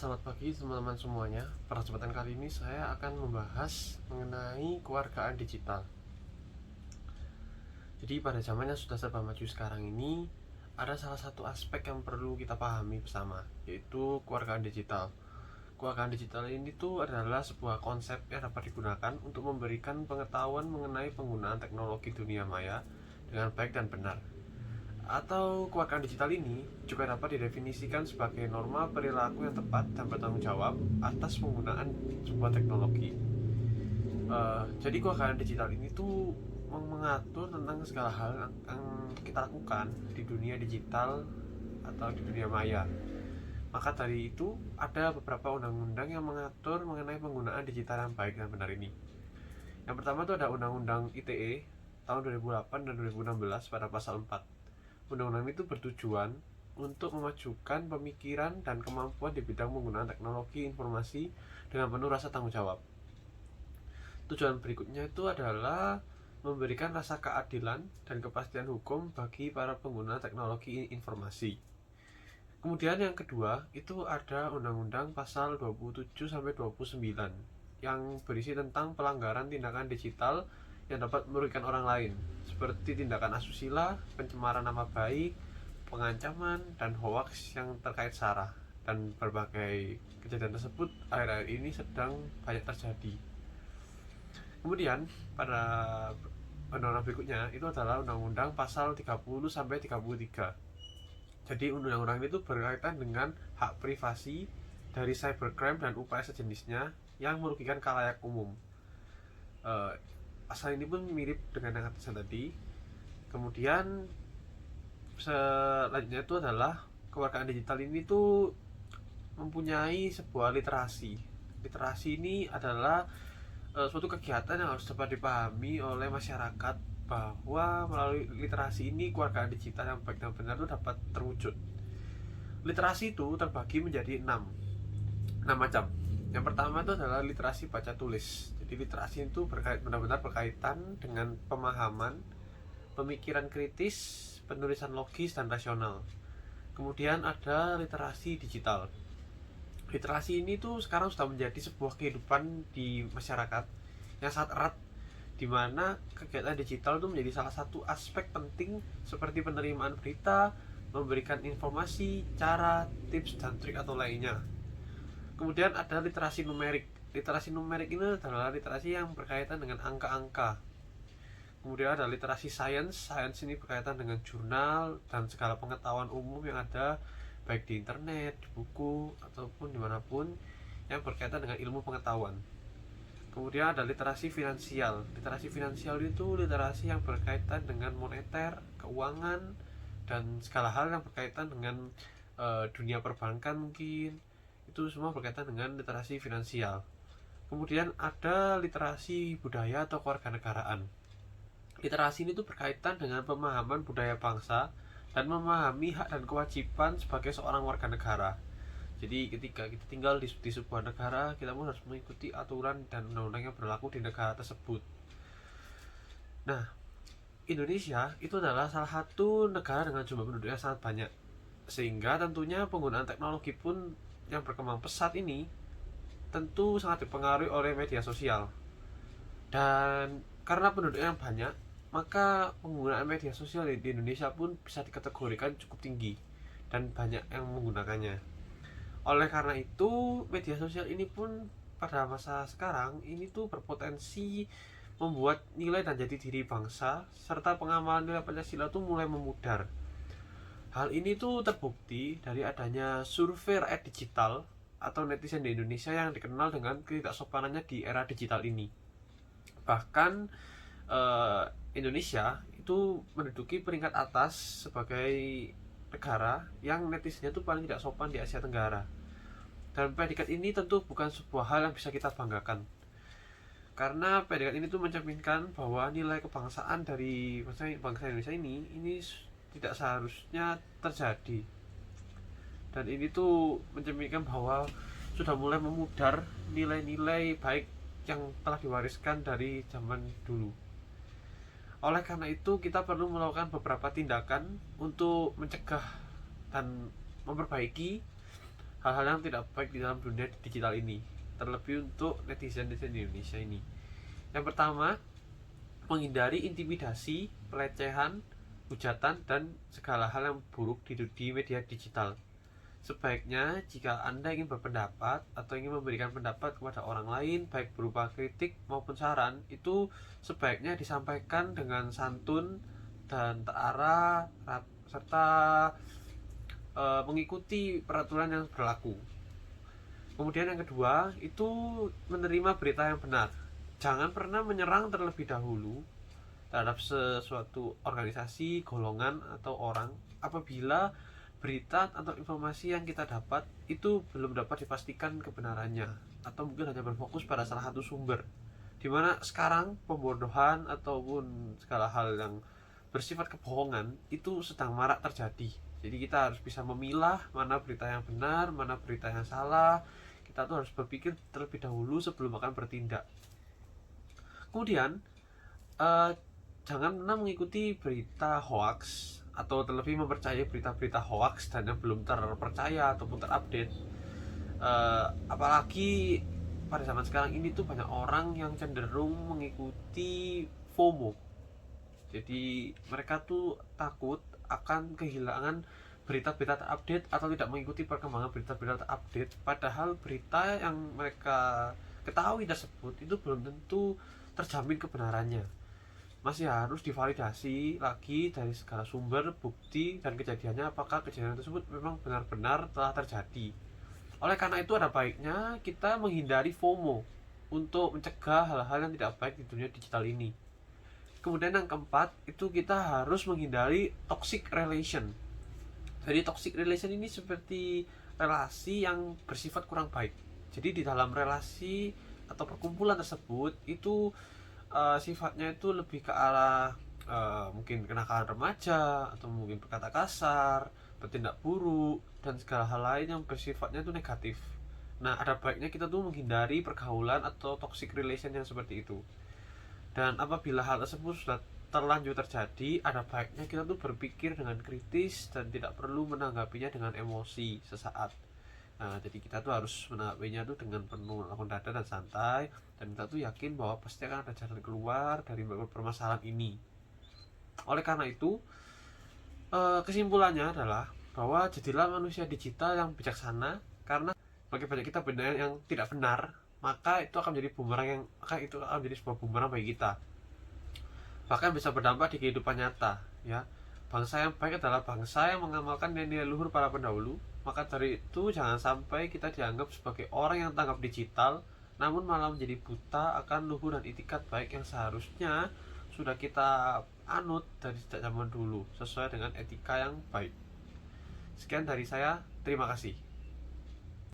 Selamat pagi teman-teman semuanya. Pada kesempatan kali ini saya akan membahas mengenai kewargaan digital. Jadi pada zaman yang sudah serba maju sekarang ini, ada salah satu aspek yang perlu kita pahami bersama, yaitu kewargaan digital. Kewargaan digital ini tuh adalah sebuah konsep yang dapat digunakan untuk memberikan pengetahuan mengenai penggunaan teknologi dunia maya dengan baik dan benar. Atau kewargaan digital ini juga dapat didefinisikan sebagai norma perilaku yang tepat dan bertanggung jawab atas penggunaan sebuah teknologi. Jadi kewargaan digital ini tuh mengatur tentang segala hal yang kita lakukan di dunia digital atau di dunia maya. Maka dari itu ada beberapa undang-undang yang mengatur mengenai penggunaan digital yang baik dan benar ini. Yang pertama itu ada Undang-Undang ITE tahun 2008 dan 2016 pada pasal 4. Undang-undang itu bertujuan untuk memajukan pemikiran dan kemampuan di bidang penggunaan teknologi informasi dengan penuh rasa tanggung jawab. Tujuan berikutnya itu adalah memberikan rasa keadilan dan kepastian hukum bagi para pengguna teknologi informasi. Kemudian yang kedua itu ada Undang-Undang pasal 27 sampai 29 yang berisi tentang pelanggaran tindakan digital yang dapat merugikan orang lain, seperti tindakan asusila, pencemaran nama baik, pengancaman, dan hoaks yang terkait SARA. Dan berbagai kejadian tersebut akhir-akhir ini sedang banyak terjadi. Kemudian pada undang-undang berikutnya itu adalah Undang-Undang pasal 30 sampai 33. Jadi undang-undang itu berkaitan dengan hak privasi dari cybercrime dan upaya sejenisnya yang merugikan khalayak umum. Pasal ini pun mirip dengan yang atas tadi. Kemudian selanjutnya itu adalah kewargaan digital ini tuh mempunyai sebuah literasi. Literasi ini adalah suatu kegiatan yang harus dapat dipahami oleh masyarakat bahwa melalui literasi ini kewargaan digital yang baik dan benar itu dapat terwujud. Literasi itu terbagi menjadi 6 macam. Yang pertama itu adalah literasi baca tulis. Jadi literasi itu benar-benar berkaitan dengan pemahaman, pemikiran kritis, penulisan logis dan rasional. Kemudian ada literasi digital. Literasi ini tuh sekarang sudah menjadi sebuah kehidupan di masyarakat yang sangat erat, di mana kegiatan digital itu menjadi salah satu aspek penting seperti penerimaan berita, memberikan informasi, cara, tips dan trik atau lainnya. Kemudian ada literasi numerik. Literasi numerik ini adalah literasi yang berkaitan dengan angka-angka. Kemudian ada literasi sains. Sains ini berkaitan dengan jurnal dan segala pengetahuan umum yang ada baik di internet, di buku, ataupun dimanapun yang berkaitan dengan ilmu pengetahuan. Kemudian ada literasi finansial. Literasi finansial itu literasi yang berkaitan dengan moneter, keuangan, dan segala hal yang berkaitan dengan dunia perbankan mungkin. Itu semua berkaitan dengan literasi finansial. Kemudian ada literasi budaya atau kewarganegaraan. Literasi ini tuh berkaitan dengan pemahaman budaya bangsa dan memahami hak dan kewajiban sebagai seorang warga negara. Jadi ketika kita tinggal di sebuah negara, kita pun harus mengikuti aturan dan undang-undang yang berlaku di negara tersebut. Nah, Indonesia itu adalah salah satu negara dengan jumlah penduduk yang sangat banyak, sehingga tentunya penggunaan teknologi pun yang berkembang pesat ini tentu sangat dipengaruhi oleh media sosial. Dan karena penduduk yang banyak, maka penggunaan media sosial di Indonesia pun bisa dikategorikan cukup tinggi dan banyak yang menggunakannya. Oleh karena itu, media sosial ini pun pada masa sekarang ini tuh berpotensi membuat nilai dan jati diri bangsa serta pengamalan nilai Pancasila tuh mulai memudar. Hal ini tuh terbukti dari adanya survei rakyat digital atau netizen di Indonesia yang dikenal dengan ketidaksopanannya di era digital ini. Bahkan Indonesia itu menduduki peringkat atas sebagai negara yang netizennya itu paling tidak sopan di Asia Tenggara. Dan predikat ini tentu bukan sebuah hal yang bisa kita banggakan, karena predikat ini tuh mencerminkan bahwa nilai kebangsaan dari bangsa Indonesia ini tidak seharusnya terjadi. Dan ini tuh mencerminkan bahwa sudah mulai memudar nilai-nilai baik yang telah diwariskan dari zaman dulu. Oleh karena itu kita perlu melakukan beberapa tindakan untuk mencegah dan memperbaiki hal-hal yang tidak baik di dalam dunia digital ini, terlebih untuk netizen-netizen di Indonesia ini. Yang pertama, menghindari intimidasi, pelecehan, hujatan, dan segala hal yang buruk di media digital. Sebaiknya jika Anda ingin berpendapat atau ingin memberikan pendapat kepada orang lain, baik berupa kritik maupun saran, itu sebaiknya disampaikan dengan santun dan terarah, serta mengikuti peraturan yang berlaku. Kemudian yang kedua, itu menerima berita yang benar. Jangan pernah menyerang terlebih dahulu terhadap sesuatu organisasi, golongan, atau orang apabila berita atau informasi yang kita dapat itu belum dapat dipastikan kebenarannya, atau mungkin hanya berfokus pada salah satu sumber, dimana sekarang pembodohan ataupun segala hal yang bersifat kebohongan itu sedang marak terjadi. Jadi kita harus bisa memilah mana berita yang benar, mana berita yang salah. Kita tuh harus berpikir terlebih dahulu sebelum akan bertindak. Kemudian jangan pernah mengikuti berita hoax atau terlebih mempercayai berita-berita hoax dan yang belum terpercaya ataupun terupdate. Apalagi pada zaman sekarang ini tuh banyak orang yang cenderung mengikuti FOMO. Jadi mereka tuh takut akan kehilangan berita-berita terupdate atau tidak mengikuti perkembangan berita-berita terupdate, padahal berita yang mereka ketahui tersebut itu belum tentu terjamin kebenarannya. Masih harus divalidasi lagi dari segala sumber, bukti, dan kejadiannya apakah kejadian tersebut memang benar-benar telah terjadi. Oleh karena itu ada baiknya kita menghindari FOMO untuk mencegah hal-hal yang tidak baik di dunia digital ini. Kemudian yang keempat, itu kita harus menghindari toxic relation. Jadi toxic relation ini seperti relasi yang bersifat kurang baik. Jadi di dalam relasi atau perkumpulan tersebut itu sifatnya itu lebih ke arah mungkin kenakalan remaja, atau mungkin berkata kasar, bertindak buruk, dan segala hal lain yang bersifatnya itu negatif. Nah, ada baiknya kita tuh menghindari pergaulan atau toxic relation yang seperti itu. Dan apabila hal tersebut sudah terlanjur terjadi, ada baiknya kita tuh berpikir dengan kritis dan tidak perlu menanggapinya dengan emosi sesaat. Nah, jadi kita tuh harus menanggapinya tuh dengan penuh lapang dada dan santai, dan kita tuh yakin bahwa pasti akan ada jalan keluar dari permasalahan ini. Oleh karena itu, kesimpulannya adalah bahwa jadilah manusia digital yang bijaksana, karena bagi banyak kita benar yang tidak benar, maka itu akan menjadi sebuah bumerang bagi kita. Bahkan bisa berdampak di kehidupan nyata, ya. Bangsa yang baik adalah bangsa yang mengamalkan nilai luhur para pendahulu. Maka dari itu jangan sampai kita dianggap sebagai orang yang tanggap digital, namun malah menjadi buta akan luhur dan itikat baik yang seharusnya sudah kita anut dari sejak zaman dulu, sesuai dengan etika yang baik. Sekian dari saya, terima kasih.